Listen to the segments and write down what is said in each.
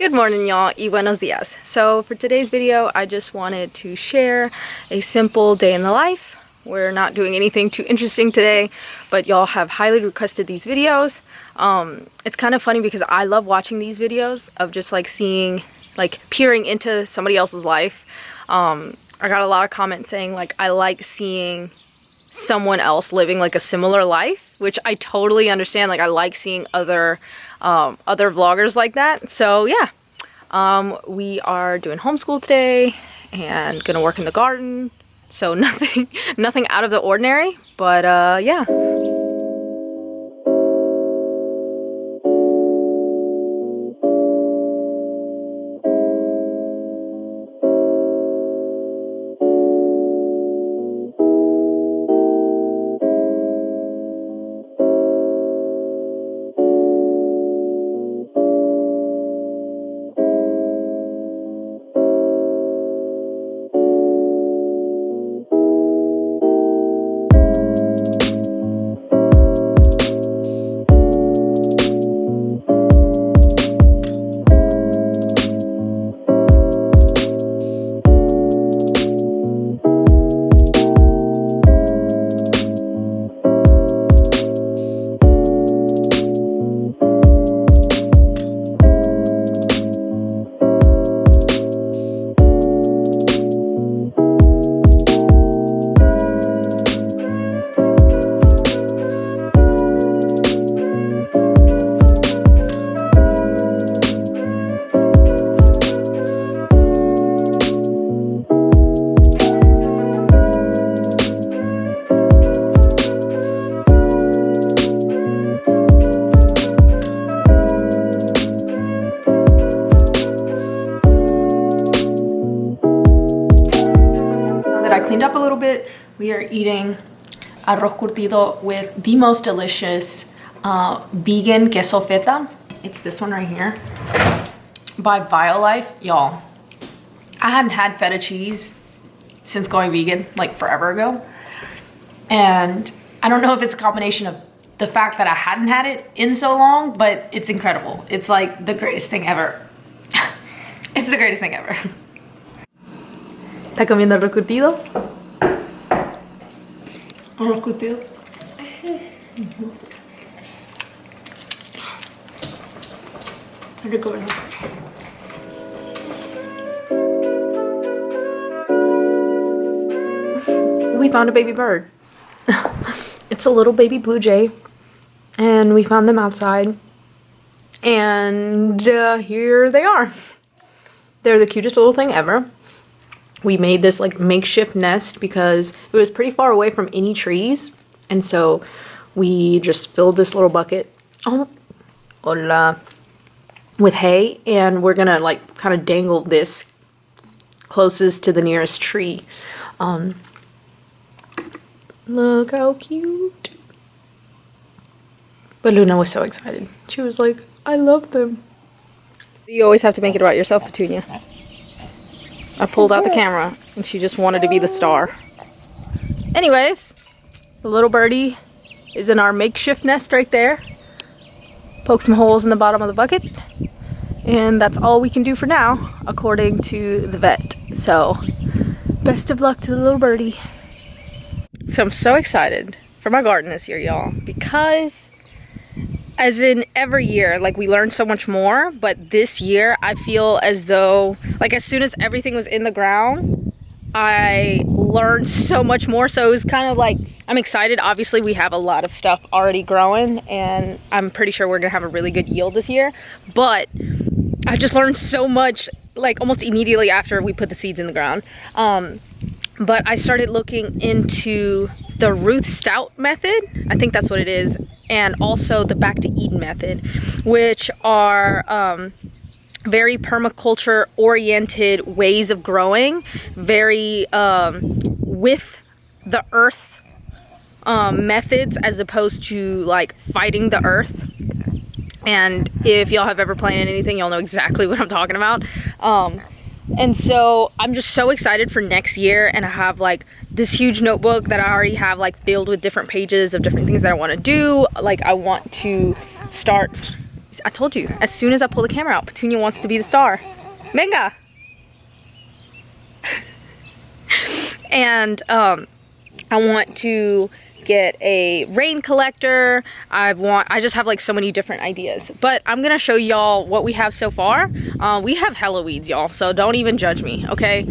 Good morning, y'all, y buenos dias. So for today's video, I just wanted to share a simple day in the life. We're not doing anything too interesting today, but y'all have highly requested these videos. It's kind of funny because I love watching these videos of just like seeing, like peering into somebody else's life. I got a lot of comments saying like I like seeing someone else living like a similar life, which I totally understand. Like I like seeing other vloggers like that. So yeah, we are doing homeschool today and gonna work in the garden. So nothing out of the ordinary, but yeah. I cleaned up a little bit. We are eating arroz curtido with the most delicious vegan queso feta. It's this one right here by Violife. Y'all, I hadn't had feta cheese since going vegan, like forever ago. And I don't know if it's a combination of the fact that I hadn't had it in so long, but it's incredible. It's like the greatest thing ever. It's the greatest thing ever. ¿Está comiendo arroz curtido? Arroz curtido. Rico, ¿verdad? We found a baby bird. It's a little baby blue jay, and we found them outside, and here they are. They're the cutest little thing ever. We made this like makeshift nest because it was pretty far away from any trees, and so we just filled this little bucket with hay, and we're gonna like kind of dangle this closest to the nearest tree. Look how cute. But Luna was so excited. She was like, I love them. You always have to make it about yourself, Petunia. I pulled out the camera and she just wanted to be the star. Anyways, the little birdie is in our makeshift nest right there. Poke some holes in the bottom of the bucket. And that's all we can do for now, according to the vet. So, best of luck to the little birdie. So I'm so excited for my garden this year, y'all, because as in every year, like we learn so much more, but this year I feel as though, like as soon as everything was in the ground, I learned so much more. So it was kind of like, I'm excited. Obviously we have a lot of stuff already growing and I'm pretty sure we're gonna have a really good yield this year, but I just learned so much like almost immediately after we put the seeds in the ground. But I started looking into the Ruth Stout method, I think that's what it is, and also the Back to Eden method, which are very permaculture oriented ways of growing, very with the earth methods as opposed to like fighting the earth. And if y'all have ever planted anything, y'all know exactly what I'm talking about. And so I'm just so excited for next year, and I have like this huge notebook that I already have like filled with different pages of different things that I want to do. Like I want to start I told you, as soon as I pull the camera out, Petunia wants to be the star. Venga! And I want to get a rain collector. I just have like so many different ideas, but I'm gonna show y'all what we have so far. We have hella weeds, y'all, so don't even judge me, okay?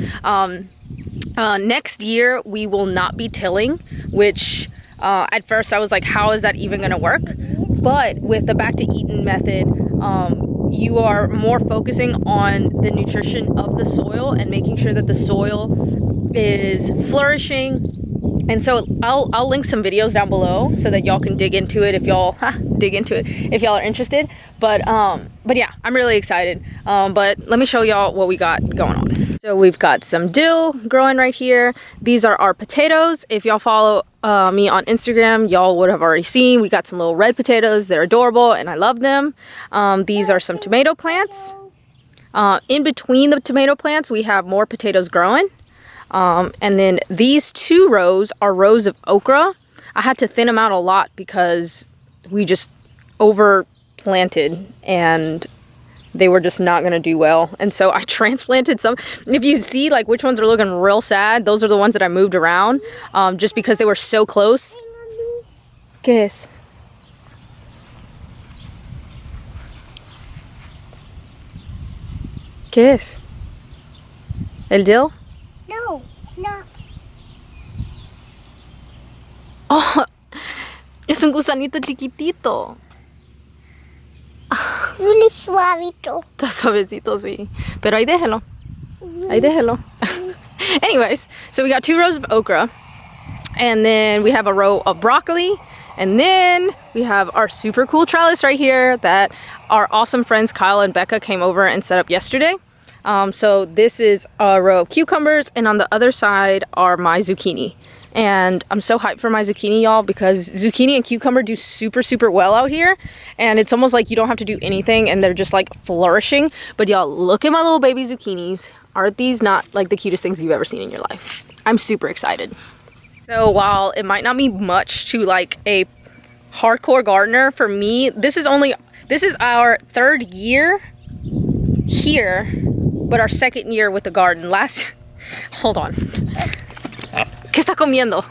Next year we will not be tilling, which at first I was like, how is that even gonna work? But with the back to eating method, you are more focusing on the nutrition of the soil and making sure that the soil is flourishing. And so I'll link some videos down below so that y'all can dig into it if y'all if y'all are interested. But yeah, I'm really excited. But let me show y'all what we got going on. So we've got some dill growing right here. These are our potatoes. If y'all follow me on Instagram, y'all would have already seen we got some little red potatoes. They're adorable and I love them. These are some tomato plants. In between the tomato plants, we have more potatoes growing. And then these 2 rows are rows of okra. I had to thin them out a lot because we just over planted and they were just not going to do well. And so I transplanted some. If you see like which ones are looking real sad, those are the ones that I moved around just because they were so close. ¿Qué es? ¿Qué es? ¿El dill? No, it's not. Oh, es un gusanito chiquitito. Really suavito. Está suavecito, sí. Pero ahí déjelo. Ahí déjelo. Anyways, so we got 2 rows of okra. And then we have a row of broccoli. And then we have our super cool trellis right here that our awesome friends Kyle and Becca came over and set up yesterday. So this is a row of cucumbers, and on the other side are my zucchini. And I'm so hyped for my zucchini, y'all, because zucchini and cucumber do super, super well out here. And it's almost like you don't have to do anything and they're just like flourishing. But y'all, look at my little baby zucchinis. Aren't these not like the cutest things you've ever seen in your life? I'm super excited. So while it might not be much to like a hardcore gardener, for me, this is our 3rd year here, but our 2nd year with the garden. Hold on. ¿Qué está comiendo?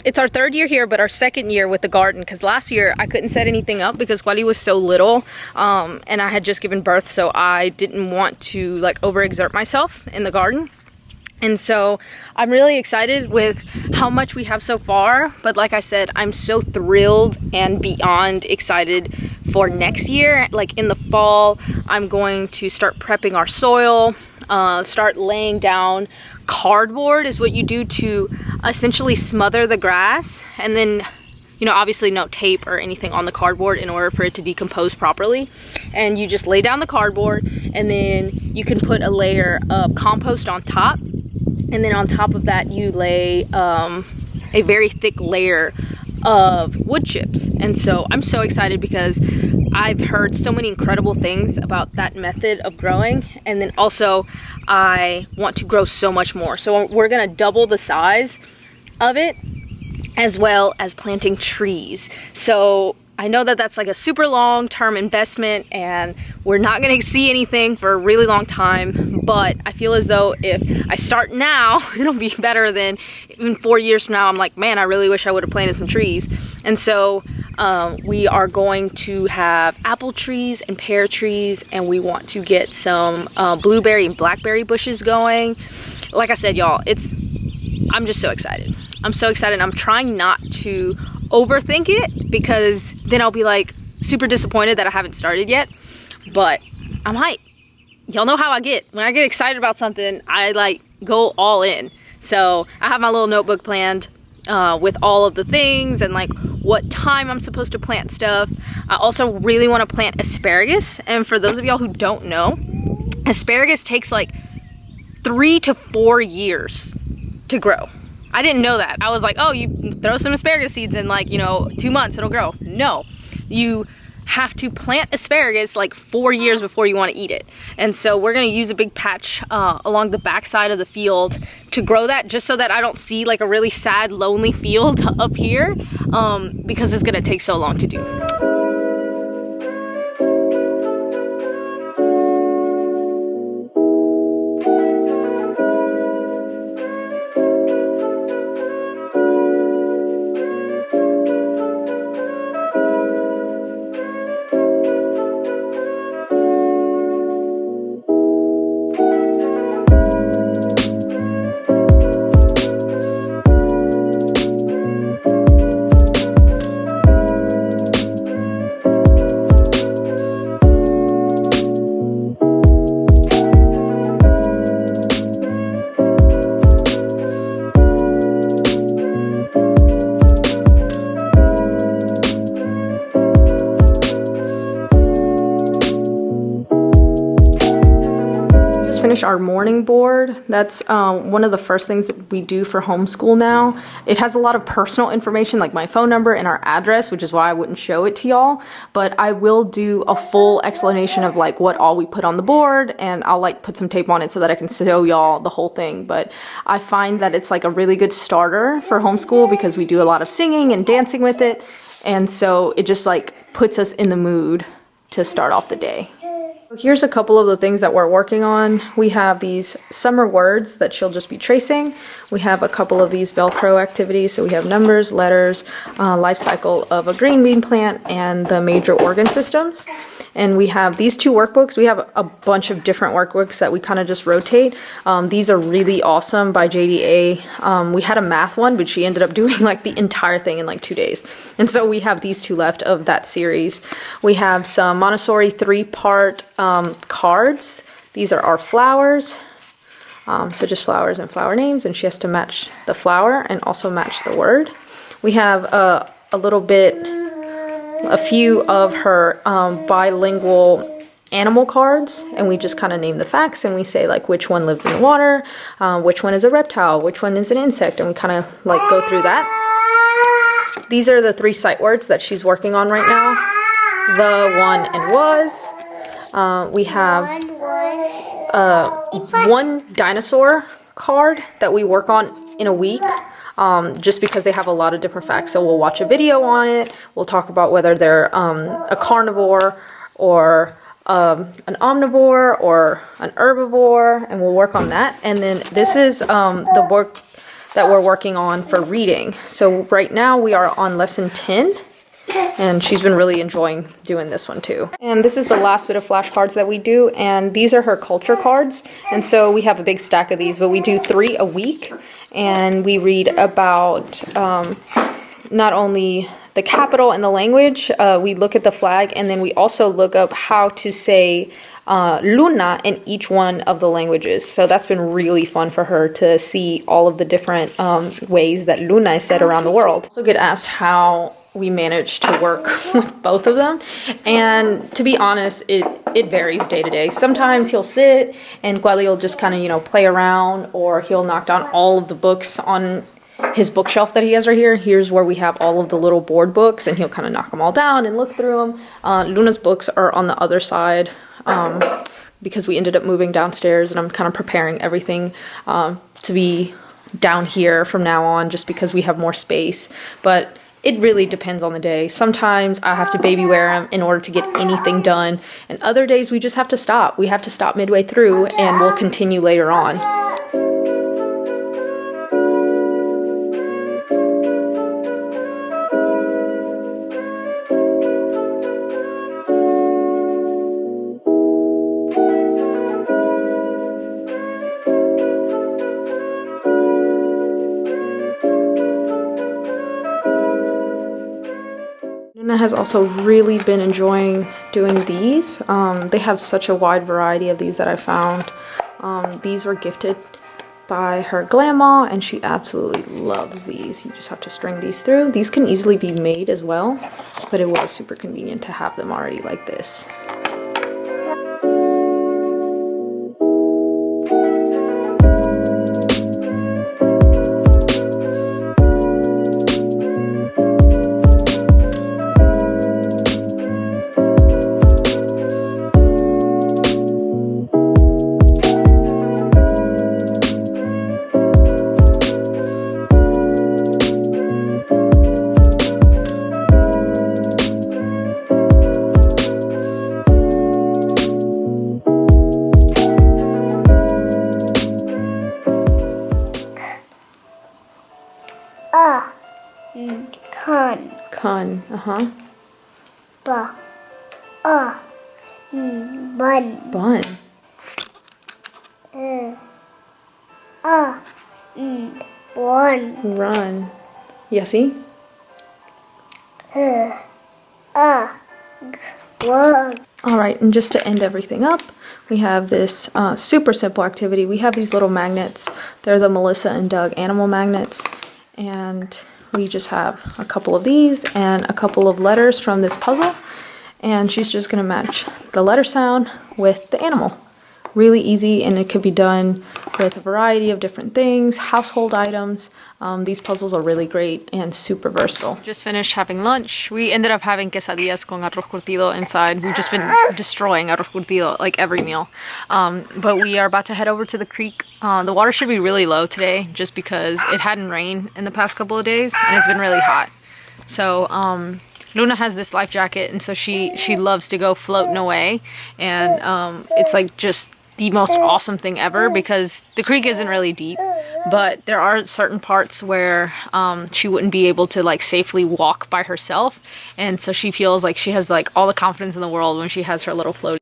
It's our 3rd year here, but our 2nd year with the garden, because last year I couldn't set anything up because Wally was so little, and I had just given birth, so I didn't want to like overexert myself in the garden. And so I'm really excited with how much we have so far, but like I said, I'm so thrilled and beyond excited for next year. Like in the fall, I'm going to start prepping our soil, start laying down cardboard is what you do to essentially smother the grass, and then, you know, obviously no tape or anything on the cardboard in order for it to decompose properly. And you just lay down the cardboard, and then you can put a layer of compost on top. And then on top of that, you lay a very thick layer of wood chips. And so I'm so excited because I've heard so many incredible things about that method of growing. And then also I want to grow so much more. So we're gonna double the size of it, as well as planting trees. So I know that that's like a super long-term investment and we're not gonna see anything for a really long time, but I feel as though if I start now, it'll be better than in 4 years from now. I'm like, man, I really wish I would have planted some trees. And so we are going to have apple trees and pear trees, and we want to get some blueberry and blackberry bushes going. Like I said, y'all, I'm just so excited. I'm so excited. I'm trying not to overthink it because then I'll be like super disappointed that I haven't started yet, but I'm hyped. Y'all know how I get. When I get excited about something, I like go all in. So I have my little notebook planned with all of the things and like what time I'm supposed to plant stuff. I also really want to plant asparagus, and for those of y'all who don't know, asparagus takes like 3 to 4 years to grow. I didn't know that. I was like, oh, you throw some asparagus seeds in like, you know, 2 months, it'll grow. No, you have to plant asparagus like 4 years before you want to eat it. And so we're going to use a big patch along the back side of the field to grow that, just so that I don't see like a really sad, lonely field up here, because it's going to take so long to do. Finish our morning board. That's one of the first things that we do for homeschool now. It has a lot of personal information like my phone number and our address, which is why I wouldn't show it to y'all, but I will do a full explanation of like what all we put on the board, and I'll like put some tape on it so that I can show y'all the whole thing. But I find that it's like a really good starter for homeschool because we do a lot of singing and dancing with it, and so it just like puts us in the mood to start off the day. Here's a couple of the things that we're working on. We have these summer words that she'll just be tracing. We have a couple of these Velcro activities. So we have numbers, letters, life cycle of a green bean plant, and the major organ systems. And we have these two workbooks. We have a bunch of different workbooks that we kind of just rotate. These are really awesome by JDA. We had a math one, but she ended up doing like the entire thing in like 2 days. And so we have these two left of that series. We have some Montessori 3-part cards. These are our flowers. So just flowers and flower names, and she has to match the flower and also match the word. We have a few of her bilingual animal cards, and we just kind of name the facts, and we say like which one lives in the water, which one is a reptile, which one is an insect, and we kind of like go through that. These are the 3 sight words that she's working on right now. The, one, and was. We have one dinosaur card that we work on in a week, just because they have a lot of different facts. So we'll watch a video on it. We'll talk about whether they're a carnivore or an omnivore or an herbivore, and we'll work on that. And then this is the work that we're working on for reading. So right now we are on lesson 10. And she's been really enjoying doing this one too. And this is the last bit of flashcards that we do, and these are her culture cards. And so we have a big stack of these, but we do 3 a week, and we read about not only the capital and the language, we look at the flag, and then we also look up how to say Luna in each one of the languages. So that's been really fun for her to see all of the different ways that Luna is said around the world. Also get asked how we manage to work with both of them, and to be honest, it varies day to day. Sometimes he'll sit and Guali will just kind of play around, or he'll knock down all of the books on his bookshelf that he has right here. Here's where we have all of the little board books, and he'll kind of knock them all down and look through them. Luna's books are on the other side, because we ended up moving downstairs, and I'm kind of preparing everything to be down here from now on, just because we have more space. But it really depends on the day. Sometimes I have to baby wear him in order to get anything done, and other days we just have to stop. We have to stop midway through, and we'll continue later on. Has also really been enjoying doing these. They have such a wide variety of these that I found. These were gifted by her grandma, and she absolutely loves these. You just have to string these through. These can easily be made as well, but it was super convenient to have them already like this. Bun. Uh-huh. Bun. Bun. Bun. Run. Yeah, see? One. Alright, and just to end everything up, we have this super simple activity. We have these little magnets. They're the Melissa and Doug animal magnets. And we just have a couple of these and a couple of letters from this puzzle. And she's just going to match the letter sound with the animal. Really easy, and it could be done with a variety of different things, household items. These puzzles are really great and super versatile. Just finished having lunch. We ended up having quesadillas con arroz curtido inside. We've just been destroying arroz curtido like every meal. But we are about to head over to the creek. The water should be really low today just because it hadn't rained in the past couple of days and it's been really hot. So Luna has this life jacket, and so she loves to go floating away, and it's like just the most awesome thing ever because the creek isn't really deep, but there are certain parts where she wouldn't be able to like safely walk by herself, and so she feels like she has like all the confidence in the world when she has her little float.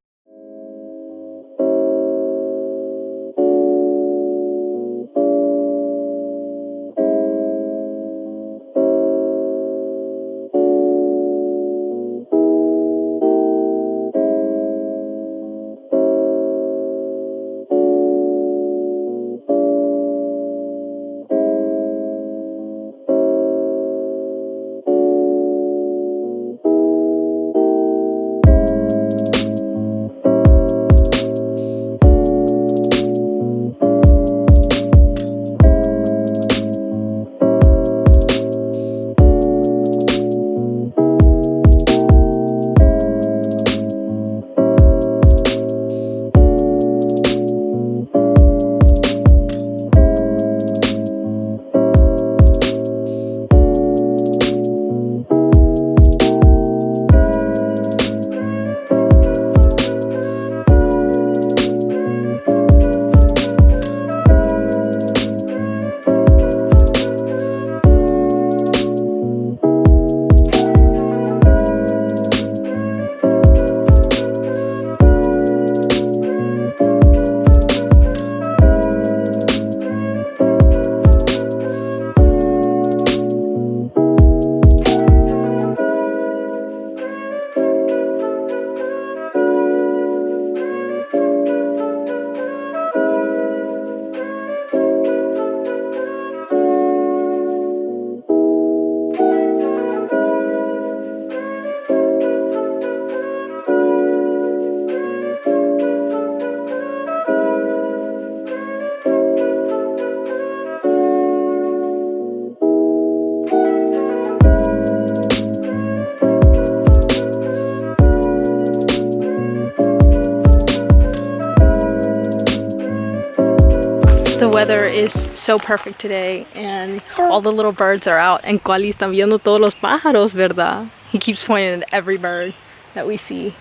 The weather is so perfect today, and all the little birds are out. And Kuali está viendo todos los pájaros, ¿verdad? He keeps pointing at every bird that we see.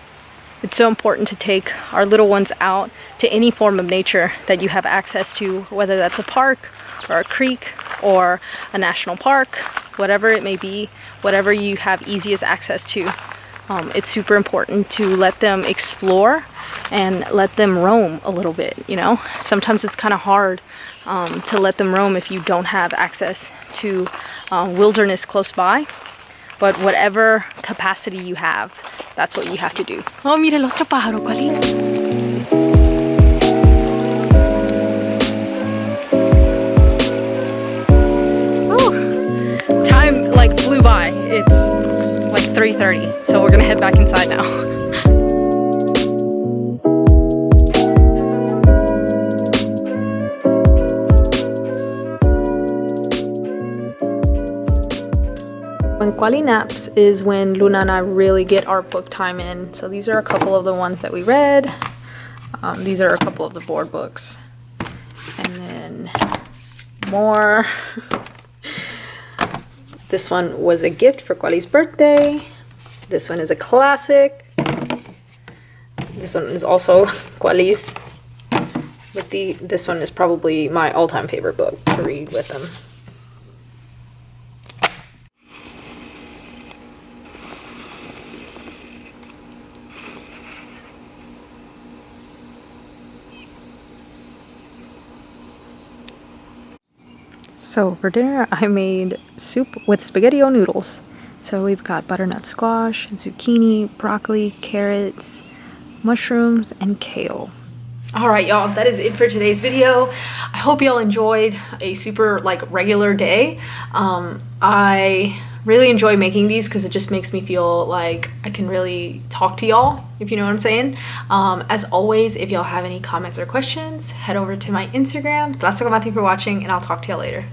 It's so important to take our little ones out to any form of nature that you have access to, whether that's a park or a creek or a national park, whatever it may be, whatever you have easiest access to. It's super important to let them explore and let them roam a little bit, you know? Sometimes it's kind of hard to let them roam if you don't have access to wilderness close by. But whatever capacity you have, that's what you have to do. Oh, mira el otro pájaro, Kuali. Time like flew by. It's like 3:30, so we're gonna head back inside now. When Kuali naps is when Luna and I really get our book time in. So these are a couple of the ones that we read. These are a couple of the board books. And then more. This one was a gift for Kuali's birthday. This one is a classic. This one is also Kuali's. But this one is probably my all-time favorite book to read with them. So for dinner, I made soup with spaghetti-o noodles. So we've got butternut squash, zucchini, broccoli, carrots, mushrooms, and kale. All right, y'all, that is it for today's video. I hope y'all enjoyed a super regular day. I really enjoy making these because it just makes me feel like I can really talk to y'all, if you know what I'm saying. As always, if y'all have any comments or questions, head over to my Instagram. Gracias for watching, and I'll talk to y'all later.